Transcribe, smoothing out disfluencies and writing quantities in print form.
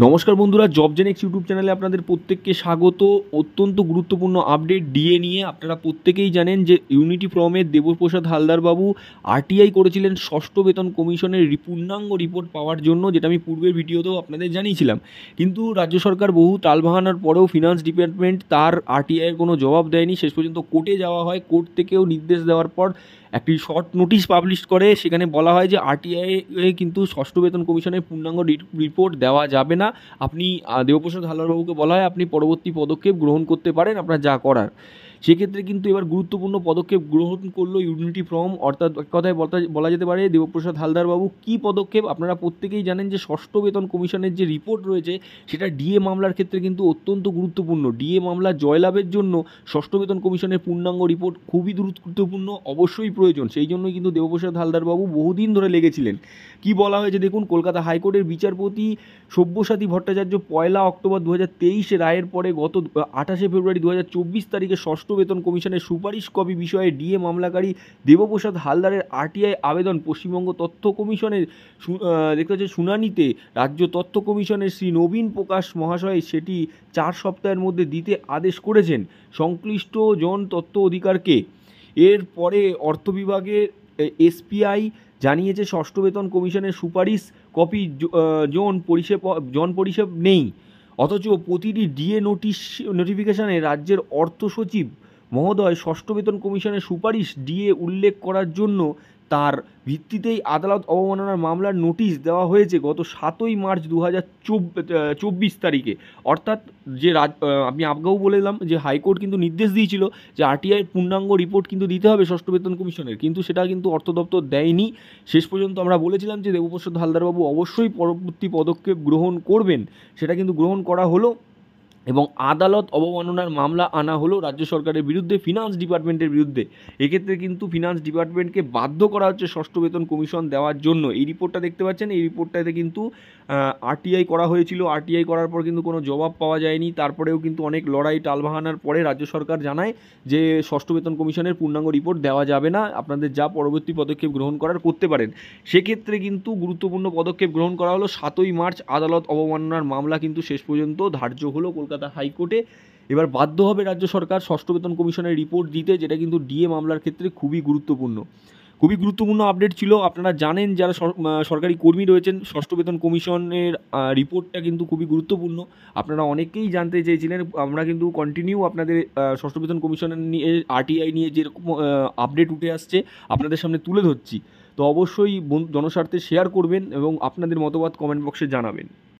নমস্কার বন্ধুরা, job Genex YouTube চ্যানেলে আপনাদের প্রত্যেককে স্বাগত। অত্যন্ত গুরুত্বপূর্ণ আপডেট ডিএ নিয়ে। আপনারা প্রত্যেকেই জানেন যে ইউনিটি ফর্মের দেবপ্রসাদ হালদার বাবু আরটিআই করেছিলেন ষষ্ঠ বেতন কমিশনের পূর্ণাঙ্গ রিপোর্ট পাওয়ার জন্য, যেটা আমি পূর্বের ভিডিওতেও আপনাদের জানিয়েছিলাম। কিন্তু রাজ্য সরকার বহু টালবাহানার পরেও ফিনান্স ডিপার্টমেন্ট তার আরটিআইয়ের কোনো জবাব দেয়নি। শেষ পর্যন্ত কোর্টে যাওয়া হয়, কোর্ট থেকেও নির্দেশ দেওয়ার পর একটি শর্ট নোটিশ পাবলিশ করে। সেখানে বলা হয় যে আরটিআই কিন্তু ষষ্ঠ বেতন কমিশনের পূর্ণাঙ্গ রিপোর্ট দেওয়া যাবে না। আপনি দেবপ্রসাদ হালদারবাবুকে বলা হয় আপনি পরবর্তী পদক্ষেপ গ্রহণ করতে পারেন, আপনার যা করার। সেক্ষেত্রে কিন্তু এবার গুরুত্বপূর্ণ পদক্ষেপ গ্রহণ করলো ইউনিটি ফর্ম, অর্থাৎ কথায় বলা যেতে পারে দেবপ্রসাদ হালদারবাবু কী পদক্ষেপ। আপনারা প্রত্যেকেই জানেন যে ষষ্ঠ বেতন কমিশনের যে রিপোর্ট রয়েছে সেটা ডিএ মামলার ক্ষেত্রে কিন্তু অত্যন্ত গুরুত্বপূর্ণ। ডিএ মামলা জয়লাভের জন্য ষষ্ঠ বেতন কমিশনের পূর্ণাঙ্গ রিপোর্ট খুবই গুরুত্বপূর্ণ, অবশ্যই প্রয়োজন। সেই জন্যই কিন্তু দেবপ্রসাদ হালদারবাবু বহুদিন ধরে লেগেছিলেন। কি বলা হয়েছে দেখুন, কলকাতা হাইকোর্টের বিচারপতি সব্যসাচী ভট্টাচার্য 1 অক্টোবর 2023 রায়ের পরে গত 28 ফেব্রুয়ারি 2024 তারিখে ষষ্ঠ বেতন কমিশনের সুপারিশ কপি বিষয়ে ডিএ মামলাকারী দেবপ্রসাদ হালদারের আরটিআই আবেদন পশ্চিমবঙ্গ তথ্য কমিশনের দেখতে হচ্ছে শুনানিতে রাজ্য তথ্য কমিশনের শ্রী নবীন প্রকাশ মহাশয় সেটি 4 সপ্তাহের মধ্যে দিতে আদেশ করেছেন সংশ্লিষ্ট জন তথ্য অধিকারকে। এর পরে অর্থ বিভাগের এসপিআই জানিয়েছে ষষ্ঠ বেতন কমিশনের সুপারিশ কপি জন পরিষেব নেই, অথচ প্রতিটি ডিএ নোটিফিকেশানে রাজ্যের অর্থ সচিব মহোদয় ষষ্ঠ বেতন কমিশনের সুপারিশ ডিএ উল্লেখ করার জন্য তার ভিত্তিতেই আদালত অবমাননার মামলার নোটিশ দেওয়া হয়েছে গত 7 মার্চ 2024 তারিখে। অর্থাৎ যে আমি আগেও বলেলাম যে হাইকোর্ট কিন্তু নির্দেশ দিয়েছিল যে আরটিআই পূর্ণাঙ্গ রিপোর্ট কিন্তু দিতে হবে ষষ্ঠ বেতন কমিশনের, কিন্তু সেটা কিন্তু অর্থ দপ্তর দেয়নি। শেষ পর্যন্ত আমরা বলেছিলাম যে দেবপ্রসাদ হালদারবাবু অবশ্যই পরবর্তী পদক্ষেপ গ্রহণ করবেন, সেটা কিন্তু গ্রহণ করা হলো এবং আদালত অবমাননার মামলা আনা হলো রাজ্য সরকারের বিরুদ্ধে, ফিনান্স ডিপার্টমেন্টের বিরুদ্ধে। এক্ষেত্রে কিন্তু ফিনান্স ডিপার্টমেন্টকে বাধ্য করা হচ্ছে ষষ্ঠ বেতন কমিশন দেওয়ার জন্য। এই রিপোর্টটা দেখতে পাচ্ছেন, এই রিপোর্টটাতে কিন্তু আরটিআই করা হয়েছিল। আরটিআই করার পর কিন্তু কোনো জবাব পাওয়া যায়নি। তারপরেও কিন্তু অনেক লড়াই টালবাহানার পরে রাজ্য সরকার জানায় যে ষষ্ঠ বেতন কমিশনের পূর্ণাঙ্গ রিপোর্ট দেওয়া যাবে না, আপনাদের যা পরবর্তী পদক্ষেপ গ্রহণ করার করতে পারেন। সেক্ষেত্রে কিন্তু গুরুত্বপূর্ণ পদক্ষেপ গ্রহণ করা হলো। 7 মার্চ আদালত অবমাননার মামলা কিন্তু শেষ পর্যন্ত ধার্য হলো কলকাতা হাইকোর্টে। এবার বাধ্য হবে রাজ্য সরকার ষষ্ঠ বেতন কমিশনের রিপোর্ট দিতে, যেটা কিন্তু ডিএ মামলার ক্ষেত্রে খুবই গুরুত্বপূর্ণ আপডেট ছিল। আপনারা জানেন যারা সরকারি কর্মী রয়েছেন, ষষ্ঠ বেতন কমিশনের রিপোর্টটা কিন্তু খুবই গুরুত্বপূর্ণ। আপনারা অনেকেই জানতে চেয়েছিলেন, আমরা কিন্তু কন্টিনিউ আপনাদের ষষ্ঠ বেতন কমিশনের নিয়ে আরটিআই নিয়ে যেরকম আপডেট উঠে আসছে আপনাদের সামনে তুলে ধরছি। তো অবশ্যই জনস্বার্থে শেয়ার করবেন এবং আপনাদের মতবাদ কমেন্ট বক্সে জানাবেন।